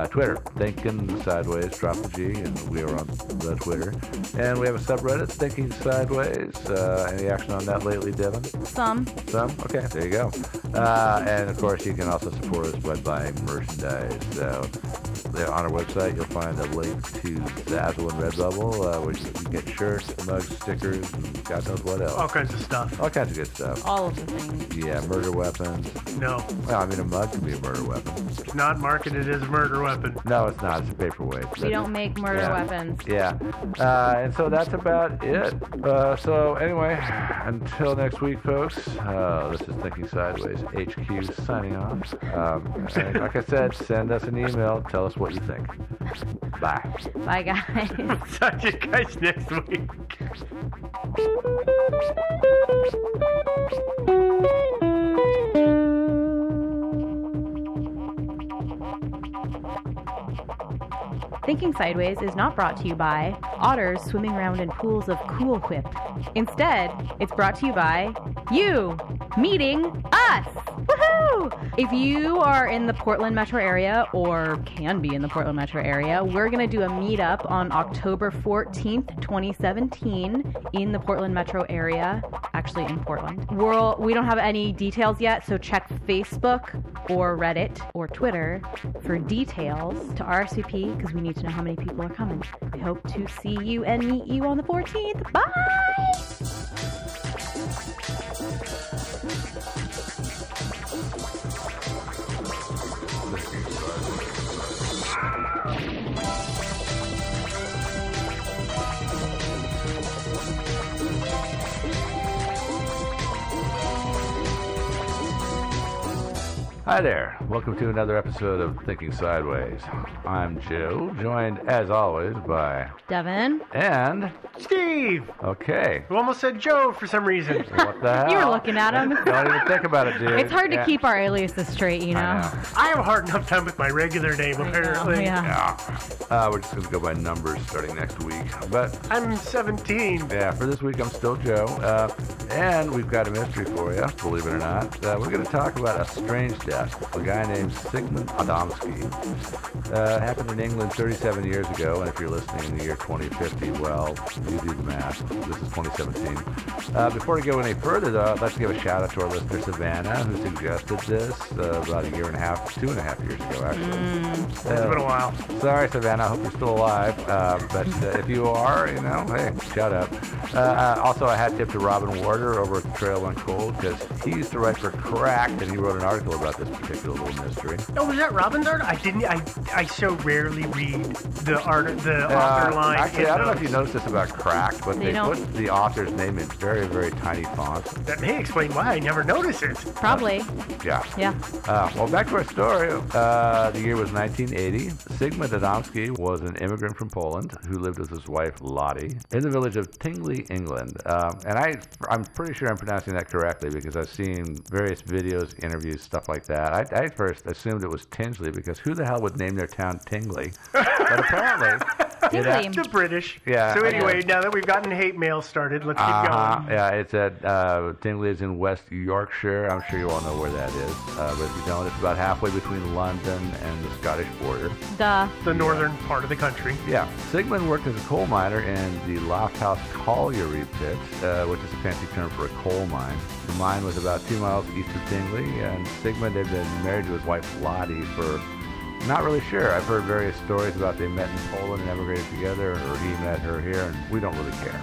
Twitter, Thinking Sideways, drop the G, and we are on the Twitter. And we have a subreddit, Thinking Sideways. Any action on that lately, Devin? Some? Okay, there you go. And of course, you can also support us by buying merchandise. There on our website, you'll find a link to Zazzle and Redbubble, where you can get shirts, mugs, stickers, and God knows what else. All kinds of stuff. All kinds of good stuff. All of the things. Yeah, murder weapons. No. Well, I mean, a mug can be a murder weapon. It's not marketed as a murder weapon. No, it's not. It's a paperweight. We don't make murder weapons. Yeah. And so that's about it. So anyway, until next week, folks, this is Thinking Sideways HQ signing off. And like I said, send us an email. Tell us what you think. Bye. Bye, guys. Talk to you guys next week. Thinking Sideways is not brought to you by otters swimming around in pools of Cool Whip. Instead, it's brought to you by you meeting us. Woohoo! If you are in the Portland metro area, or can be in the Portland metro area, we're going to do a meetup on October 14th, 2017 in the Portland metro area, actually in Portland. We don't have any details yet, so check Facebook or Reddit or Twitter for details to RSVP, because we need to know how many people are coming. We hope to see you and meet you on the 14th. Bye! Hi there. Welcome to another episode of Thinking Sideways. I'm Joe, joined as always by Devin. And Steve! Okay. You almost said Joe for some reason. What the hell? You were looking at him. Don't even think about it, dude. It's hard to keep our aliases straight, you know? I have a hard enough time with my regular name, apparently. Yeah. We're just going to go by numbers starting next week. But I'm 17. yeah, for this week, I'm still Joe. And we've got a mystery for you, believe it or not. We're going to talk about a strange death. A guy named Zygmunt Adamski. Happened in England 37 years ago, and if you're listening in the year 2050, well, you do the math. This is 2017. Before we go any further, though, I'd like to give a shout out to our listener, Savannah, who suggested this about a year and a half, 2.5 years ago, actually. It's been a while. Sorry, Savannah. I hope you're still alive. But if you are, you know, hey, shout out. Also, a hat tip to Robin Warder over at the Trail Went Cold, because he used to write for Cracked, and he wrote an article about this particular little mystery. Oh, was that Robin's art? I so rarely read the author line. Actually, I don't know if you noticed this about Cracked, but they don't. put the author's name in very, very tiny font. That may explain why I never noticed it. Probably. Yeah. Yeah. Well, back to our story. The year was 1980. Zygmunt Adamski was an immigrant from Poland who lived with his wife, Lottie, in the village of Tingley, England. And I'm pretty sure I'm pronouncing that correctly because I've seen various videos, interviews, stuff like that. I first assumed it was Tingley because who the hell would name their town Tingley? But apparently... Tingley. The British. Yeah. So anyway, now that we've gotten hate mail started, let's keep going. Yeah, it's at Tingley is in West Yorkshire. I'm sure you all know where that is. But if you don't, it's about halfway between London and the Scottish border. Duh. The northern part of the country. Yeah. Zygmunt worked as a coal miner in the Lofthouse Colliery pit, which is a fancy term for a coal mine. The mine was about 2 miles east of Tingley, and Zygmunt had been married to his wife Lottie for... Not really sure. I've heard various stories about they met in Poland and emigrated together, or he met her here, and we don't really care.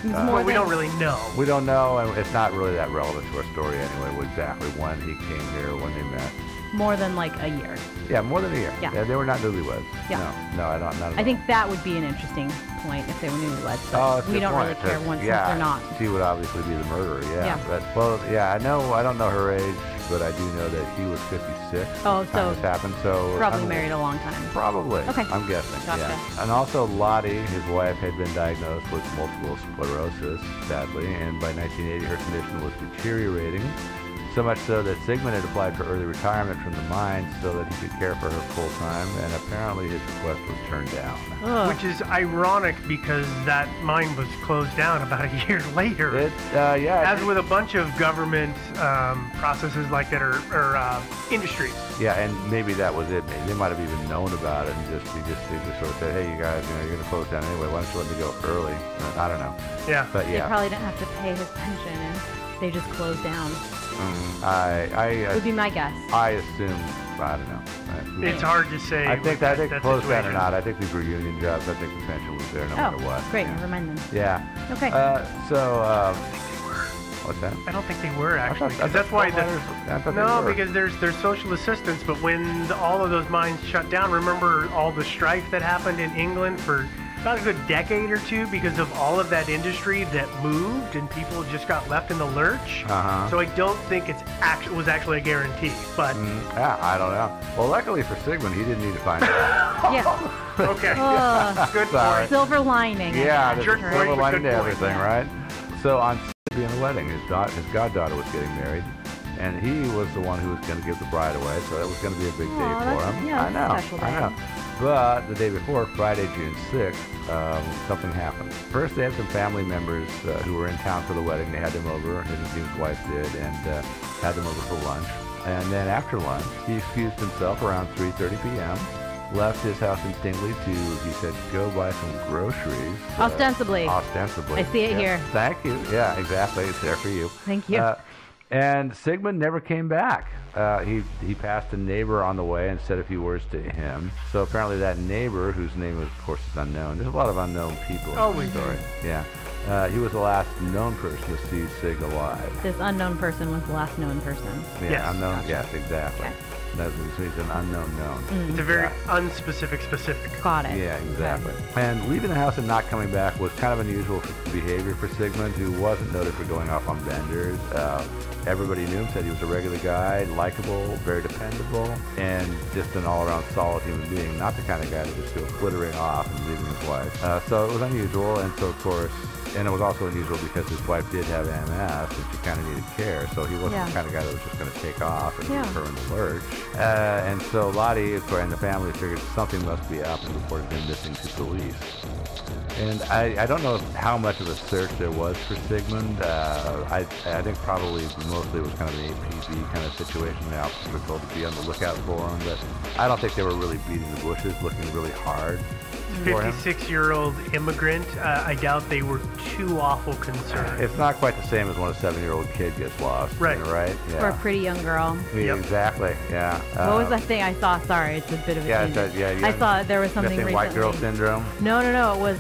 Well, we don't really know. We don't know, and it's not really that relevant to our story anyway, exactly when he came here, when they met. More than like a year. Yeah, more than a year. Yeah. They were not newlyweds. Yeah. No, I don't. Not at I think that would be an interesting point if they were newlyweds, but we don't really care once they're not. She would obviously be the murderer, Yeah. But, I don't know her age, but I do know that he was 56. Oh, so this happened, so probably married a long time. Probably. Okay. I'm guessing. Gotcha. Yeah. And also Lottie, his wife, had been diagnosed with multiple sclerosis, sadly, and by 1980 her condition was deteriorating. So much so that Sigmund had applied for early retirement from the mines so that he could care for her full time, and apparently his request was turned down. Ugh. Which is ironic because that mine was closed down about a year later. As with a bunch of government processes like that or industries. Yeah, and maybe that was it. Maybe they might have even known about it and they just sort of said, hey, you guys, you're going to close down anyway. Why don't you let me go early? I don't know. Yeah. But They probably didn't have to pay his pension, and they just closed down. Would be my guess. I assume, I don't know. It's hard to say. I think that closed down or situation. not. I think these were union jobs. I think the pension was there no matter what. Great. Yeah. Never mind then. Yeah. Okay. What's that? I don't think they were actually. I thought That's why they were. because there's social assistance. But when all of those mines shut down, remember all the strife that happened in England for about a good decade or two because of all of that industry that moved and people just got left in the lurch. Uh-huh. So I don't think was actually a guarantee. But Yeah, I don't know. Well, luckily for Sigmund, he didn't need to find out. Yeah. okay, Ugh. good Sorry. point. Silver lining. Yeah, Jerk there's a point, silver but lining good to point. everything, right? So on being the wedding, his goddaughter was getting married, and he was the one who was going to give the bride away, so that was going to be a big day Aw, for that's- him. yeah, I that's a know, special I day. know. But the day before, Friday, June 6th, something happened. First, they had some family members who were in town for the wedding. They had them over, his wife did, and had them over for lunch. And then after lunch, he excused himself around 3:30 p.m., left his house in Stingley to, he said, go buy some groceries. Ostensibly. Ostensibly. I see it Yeah. here. Thank you. Yeah, exactly. It's there for you. Thank you. And Sigmund never came back. He passed a neighbor on the way and said a few words to him. So apparently that neighbor, whose name, of course, is unknown. There's a lot of unknown people in Always the story. Yeah. He was the last known person to see Sig alive. This unknown person was the last known person. Yeah, Yes. unknown. Gotcha. Yes, exactly. Okay. So he's an unknown known. It's a very unspecific. Got it. Yeah, exactly. And leaving the house and not coming back was kind of unusual behavior for Sigmund, who wasn't noted for going off on benders. Everybody knew him, said he was a regular guy, likable, very dependable, and just an all-around solid human being. Not the kind of guy to just go flittering off and leaving his wife. So it was unusual, and so of course, and it was also unusual because his wife did have MS and she kind of needed care, so he wasn't Yeah. the kind of guy that was just going to take off and Yeah. leave her in the lurch. And so Lottie and the family figured something must be up and reported him missing to police. And I don't know how much of a search there was for Sigmund. I think probably mostly it was kind of an APB kind of situation. The officers were told to be on the lookout for him, but I don't think they were really beating the bushes, looking really hard for him. 56-year-old immigrant. I doubt they were too awful concerned. It's not quite the same as when a 7-year-old kid gets lost. Right. Right? Or a Yeah. pretty young girl. Yeah, Yep. exactly. Yeah. What was that thing I saw? Sorry, it's a bit of a Yeah, tangent. yeah. I saw there was something Missing recently. white girl syndrome. No. It was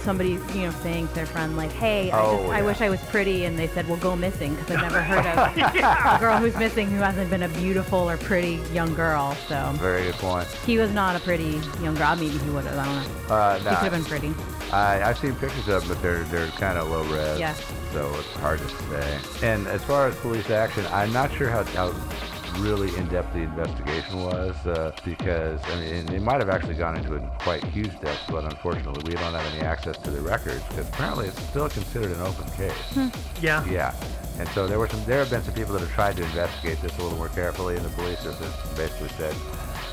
somebody saying to their friend like, "Hey, Oh, I yeah. wish I was pretty," and they said, "Well, go missing," because I've never heard of a girl who's missing who hasn't been a beautiful or pretty young girl. So Very good point. he was not a pretty young girl. Maybe he would have. I don't know. He No, could have been pretty. I've seen pictures of them, but they're kind of low res. Yeah. So it's hard to say. And as far as police action, I'm not sure how really in-depth the investigation was, because I mean they might have actually gone into it in quite huge depth, but unfortunately we don't have any access to the records because apparently it's still considered an open case. Yeah. Yeah. And so there have been some people that have tried to investigate this a little more carefully, and the police have just basically said,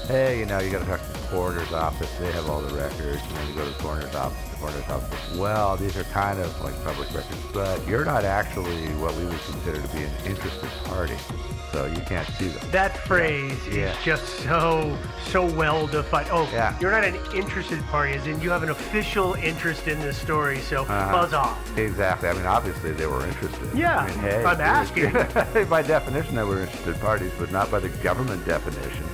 hey, you got to talk to the coroner's office. They have all the records. And then you go to the coroner's office. The coroner's office says, well, these are kind of like public records, but you're not actually what we would consider to be an interested party, so you can't see them. That phrase Yeah. is just so well defined. Oh, Yeah. you're not an interested party, as in you have an official interest in this story, so buzz off. Exactly. I mean, obviously they were interested. Yeah, I mean, hey, I'm asking. by definition, they were interested parties, but not by the government definition.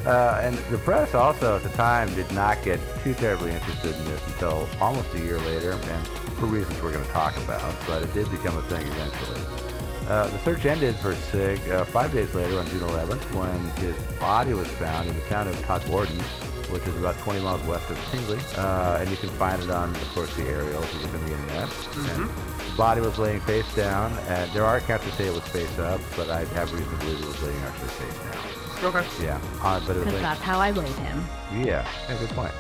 And the press also at the time did not get too terribly interested in this until almost a year later, and for reasons we're going to talk about, but it did become a thing eventually. The search ended for Sig 5 days later on June 11th when his body was found in the town of Todmorden, which is about 20 miles west of Tingley, and you can find it on, of course, the aerials if you look on the internet. And the body was laying face down, and there are accounts that say it was face up, but I have reason to believe it was laying actually face down. Okay. Yeah, but it was Because like, that's how I weighed him. yeah, good point.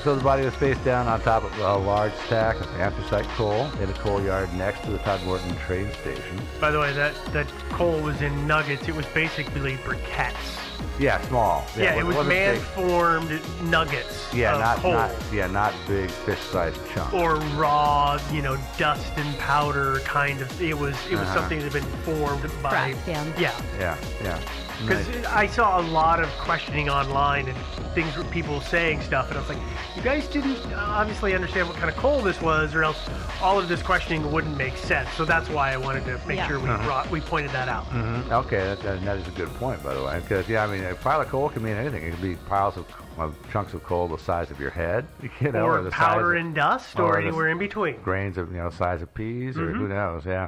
So the body was face down on top of a large stack of anthracite coal in a coal yard next to the Todmorden train station. By the way, that coal was in nuggets. It was basically briquettes. Yeah, small. Yeah, it was wasn't big. man-formed nuggets Yeah, of coal. not big fish-sized chunks. Or raw, dust and powder kind of. It was something that had been formed by. Cracked, yeah. Yeah. Yeah. Because Nice. I saw a lot of questioning online and things with people saying stuff, and I was like, you guys didn't obviously understand what kind of coal this was, or else all of this questioning wouldn't make sense. So that's why I wanted to make Yeah. sure we pointed that out. Mm-hmm. Okay, that is a good point, by the way. Because a pile of coal can mean anything. It could be piles of chunks of coal the size of your head, Or the powder size of and dust, or or the anywhere in between. grains of size of peas, or Mm-hmm. who knows? Yeah.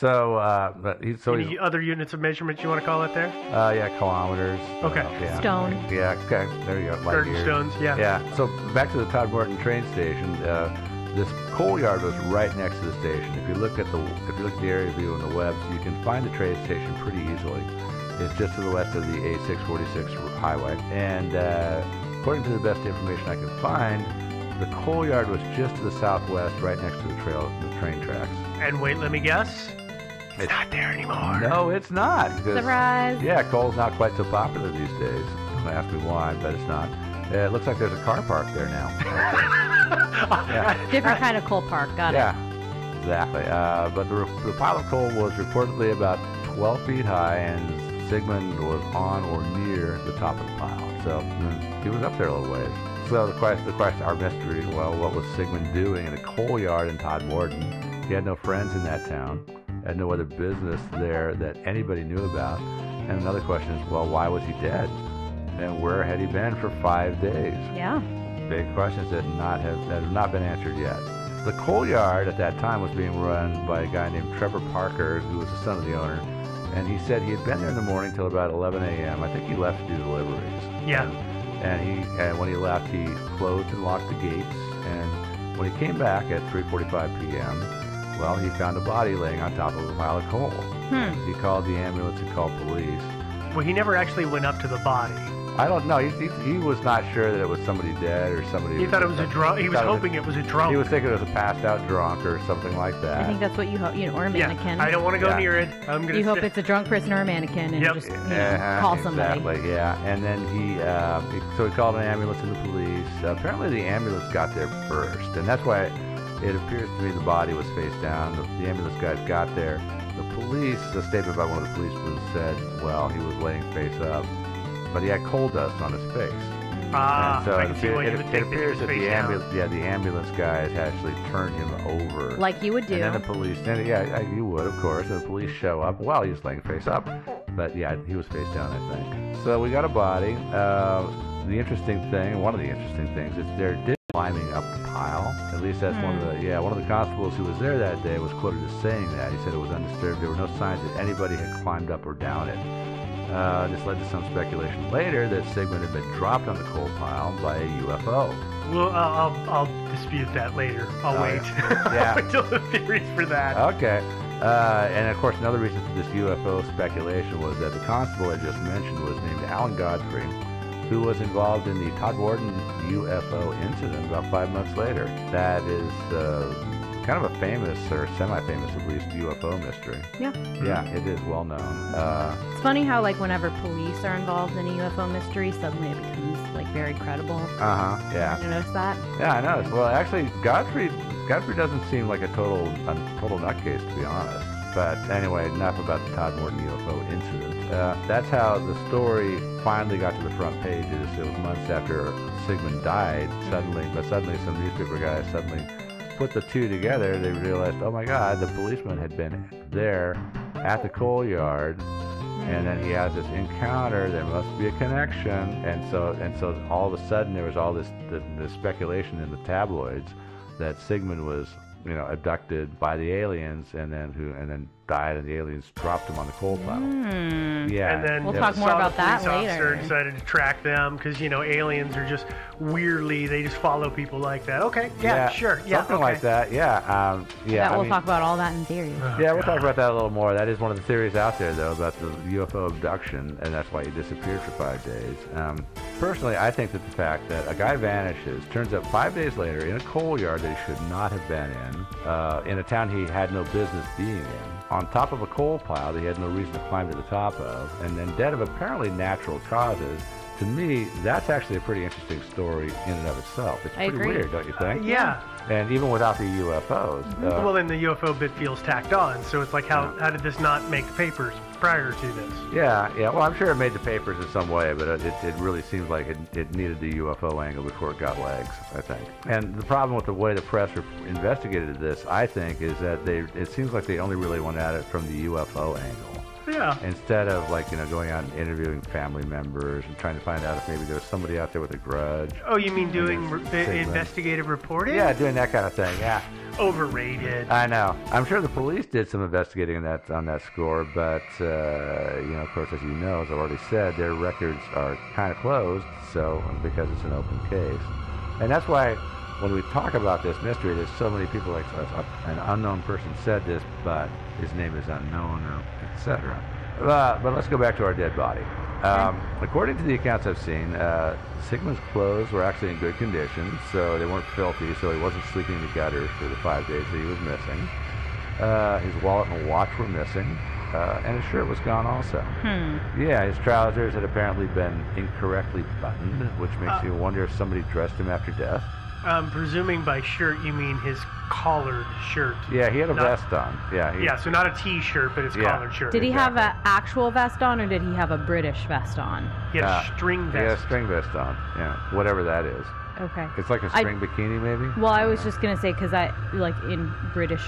So, Any other units of measurement you want to call it there? kilometers. Okay. Yeah. Stone. Yeah. Okay. There you go. Light Garden years. stones, yeah. Yeah. So back to the Todmorden train station. This coal yard was right next to the station. If you look at the area view on the web, you can find the train station pretty easily. It's just to the west of the A646 highway, and according to the best information I could find, the coal yard was just to the southwest, right next to the train tracks. And wait, let me guess. It's not there anymore. No, it's not. 'Cause- Surprise. Yeah, coal's not quite so popular these days. Don't ask me why, but it's not. It looks like there's a car park there now. Yeah. Different kind of coal park. Got Yeah, exactly. But the pile of coal was reportedly about 12 feet high, and Sigmund was on or near the top of the pile. So he was up there a little ways. So the question, our mystery, well, what was Sigmund doing in a coal yard in Todmorden? He had no friends in that town, had no other business there that anybody knew about. And another question is, well, why was he dead? And where had he been for 5 days? it. Yeah. Big questions that have not been answered yet. The coal yard at that time was being run by a guy named Trevor Parker, who was the son of the owner. And he said he had been there in the morning till about 11 a.m. I think he left to do deliveries. Yeah. And when he left, he closed and locked the gates. And when he came back at 3:45 p.m., well, he found a body laying on top of a pile of coal. He called the ambulance and called police. Well, he never actually went up to the body. I don't know. He was not sure that it was somebody dead or somebody. He thought it was a drunk. He was hoping it was a drunk. He was thinking it was a passed out drunk or something like that. I think that's what you hope, or a mannequin. I don't want to go Yeah. near it. I'm gonna. You hope it's a drunk person or a mannequin, and Yep. just call somebody. Exactly, yeah. And then so he called an ambulance and the police. Apparently the ambulance got there first, and that's why it appears to me the body was face down. The ambulance guys got there. The statement by one of the policemen said, well, he was laying face up, but he had coal dust on his face. And so I can see why you would it think that he appears was that face down. the ambulance guys actually turned him over. Like you would do. And then the police, you would, of course, and the police show up. Well, he was laying face up, but yeah, he was face down, I think. So we got a body. The interesting thing, one of the interesting things, is there did climbing up the pile. At least that's one of the constables who was there that day was quoted as saying that. He said it was undisturbed. There were no signs that anybody had climbed up or down it. This led to some speculation later that Sigmund had been dropped on the coal pile by a UFO. Well, I'll dispute that later. I'll wait. Yeah. I'll wait till the theories for that. Okay. And of course, another reason for this UFO speculation was that the constable I just mentioned was named Alan Godfrey, who was involved in the Todmorden UFO incident about 5 months later. That is kind of a famous, or semi-famous at least, UFO mystery. Yeah. Yeah, it is well known. It's funny how, like, whenever police are involved in a UFO mystery, suddenly it becomes, like, very credible. Yeah. You notice that? Yeah, I noticed. Well, actually, Godfrey doesn't seem like a total nutcase, to be honest. But anyway, enough about the Todmorden UFO incident. That's how the story finally got to the front pages. It was months after Sigmund died. Suddenly some newspaper guys put the two together. They realized, oh my God, the policeman had been there at the coal yard, and then he has this encounter. There must be a connection, and so all of a sudden there was all this speculation in the tabloids that Sigmund was abducted by the aliens, and then died, and the aliens dropped him on the coal pile. Yeah, And then We'll talk more saw about the police that officer later. decided to track them because aliens are just weirdly, they just follow people like that. Okay, sure, something okay. like that. Yeah, We'll talk about all that in theory. Yeah, we'll talk about that a little more. That is one of the theories out there, though, about the UFO abduction, and that's why he disappeared for 5 days. Personally, I think that the fact that a guy vanishes, turns up 5 days later in a coal yard that he should not have been in a town he had no business being in, on top of a coal pile that he had no reason to climb to the top of, and then dead of apparently natural causes, to me, that's actually a pretty interesting story in and of itself. It's I pretty agree. weird, don't you think? Yeah. And even without the UFOs. Well, then the UFO bit feels tacked on, so it's like, how did this not make the papers prior to this? Yeah. Well, I'm sure it made the papers in some way, but it really seems like it needed the UFO angle before it got legs, I think. And the problem with the way the press investigated this, I think, is that it seems like they only really went at it from the UFO angle. Yeah. Instead of going out and interviewing family members and trying to find out if maybe there was somebody out there with a grudge. Oh, you mean doing Sigmund. investigative reporting? Yeah, doing that kind of thing. Yeah. Overrated. I know. I'm sure the police did some investigating on that score, but of course, as you know, as I've already said, their records are kind of closed. So because it's an open case, and that's why when we talk about this mystery, there's so many people like an unknown person said this, but his name is unknown, etc. But let's go back to our dead body. According to the accounts I've seen, Sigmund's clothes were actually in good condition, so they weren't filthy, so he wasn't sleeping in the gutters for the 5 days that he was missing. His wallet and watch were missing, and his shirt was gone also. Yeah, his trousers had apparently been incorrectly buttoned, which makes you wonder if somebody dressed him after death. Presuming by shirt you mean his collared shirt. Yeah, he had a vest on. Yeah, so not a T-shirt, but his collared shirt. Did he have an actual vest on, or did he have a British vest on? He had a string vest. He had a string vest on, whatever that is. Okay. It's like a string bikini, maybe? Well, I was just going to say, because in British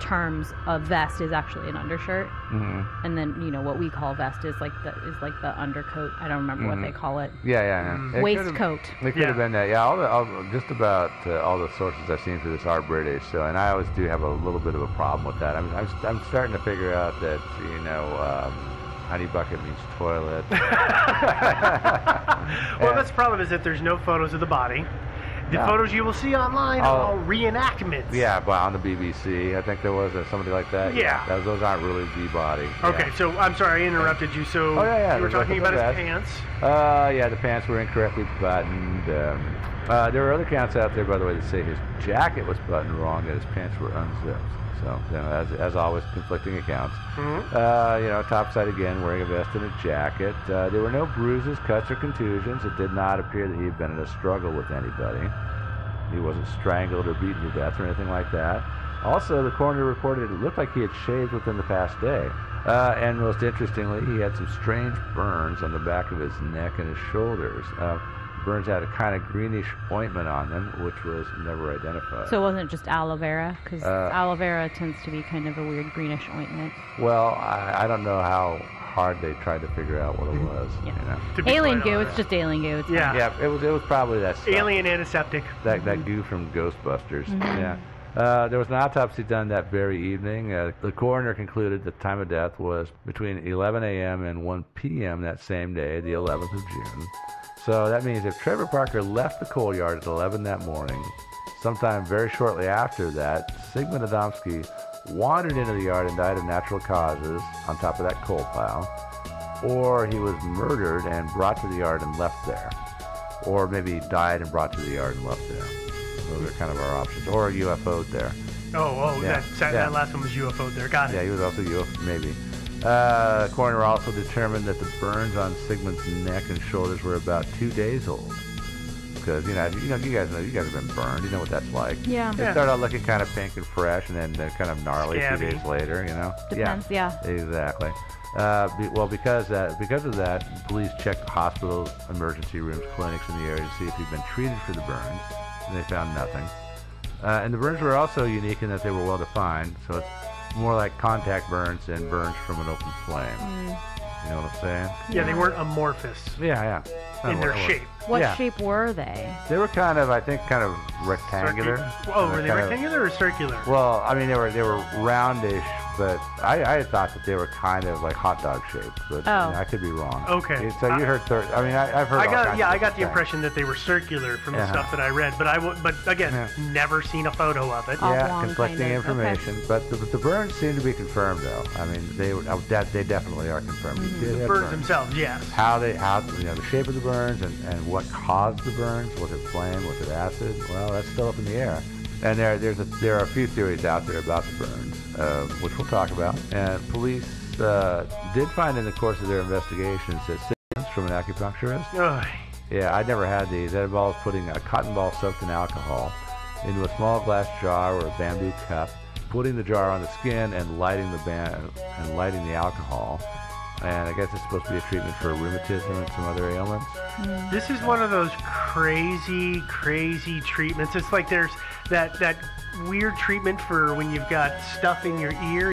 terms, a vest is actually an undershirt. And then, what we call vest is like the undercoat. I don't remember what they call it. Yeah. Waistcoat. It could have been that. Yeah, just about all the sources I've seen for this are British. So, and I always do have a little bit of a problem with that. I mean, I'm starting to figure out that honey bucket means toilet. Well, that's the problem, is that there's no photos of the body. The photos you will see online are all reenactments. Yeah, but on the BBC, I think there was somebody like that. Yeah. Those aren't really the body. Okay, so I'm sorry I interrupted you. So you were talking about his pants. The pants were incorrectly buttoned. There are other accounts out there, by the way, that say his jacket was buttoned wrong, that his pants were unzipped. So, as always, conflicting accounts. Topside again, wearing a vest and a jacket. There were no bruises, cuts, or contusions. It did not appear that he had been in a struggle with anybody. He wasn't strangled or beaten to death or anything like that. Also, the coroner reported it looked like he had shaved within the past day. And most interestingly, he had some strange burns on the back of his neck and his shoulders. Burns had a kind of greenish ointment on them, which was never identified. So it wasn't just aloe vera, because aloe vera tends to be kind of a weird greenish ointment. Well, I don't know how hard they tried to figure out what it was. Alien goo. It's just alien goo. It's Yeah. Yeah, it was probably that stuff. Alien antiseptic. That goo from Ghostbusters. Yeah. There was an autopsy done that very evening. The coroner concluded the time of death was between 11 a.m. and 1 p.m. that same day, the 11th of June. So that means if Trevor Parker left the coal yard at 11 that morning, sometime very shortly after that, Sigmund Adamski wandered into the yard and died of natural causes on top of that coal pile, or he was murdered and brought to the yard and left there, or maybe he died and brought to the yard and left there. Those are kind of our options, or UFO'd there. That last one was UFO'd there. Got it. Yeah, he was also UFO, maybe. Coroner also determined that the burns on Sigmund's neck and shoulders were about 2 days old. Because you guys have been burned. You know what that's like. Yeah. They start out looking kind of pink and fresh, and then they're kind of gnarly a few days later. Depends. Yeah. Exactly. Because of that, police checked hospitals, emergency rooms, clinics in the area to see if he'd been treated for the burns, and they found nothing. And the burns were also unique in that they were well defined. So it's more like contact burns than burns from an open flame. You know what I'm saying? Yeah, they weren't amorphous Yeah. in their shape. What Yeah. shape were they? They were kind of, I think, kind of rectangular. Oh, were they Kind of- rectangular or circular? Well, I mean, they were roundish, but I had thought that they were kind of like hot dog shaped, but Oh. I could be wrong. Okay. So you heard I mean, I've heard. I all got kinds yeah, of I got the different impression that they were circular from the Uh-huh. stuff that I read, but again, Yeah. never seen a photo of it. Oh. Yeah, Oblong, conflicting kind of. information, but the burns seem to be confirmed though. I mean, they definitely are confirmed. Mm-hmm. He did have Birds themselves, yes. How the shape of the burns and what caused the burns? Was it flame? Was it acid? Well, that's still up in the air. And there are a few theories out there about the burns, which we'll talk about. And police did find in the course of their investigations that signals from an acupuncturist. Ugh. Yeah, I'd never had these. That involves putting a cotton ball soaked in alcohol into a small glass jar or a bamboo cup, putting the jar on the skin and lighting the alcohol. And I guess it's supposed to be a treatment for rheumatism and some other ailments. This is one of those crazy treatments. It's like there's that weird treatment for when you've got stuff in your ear.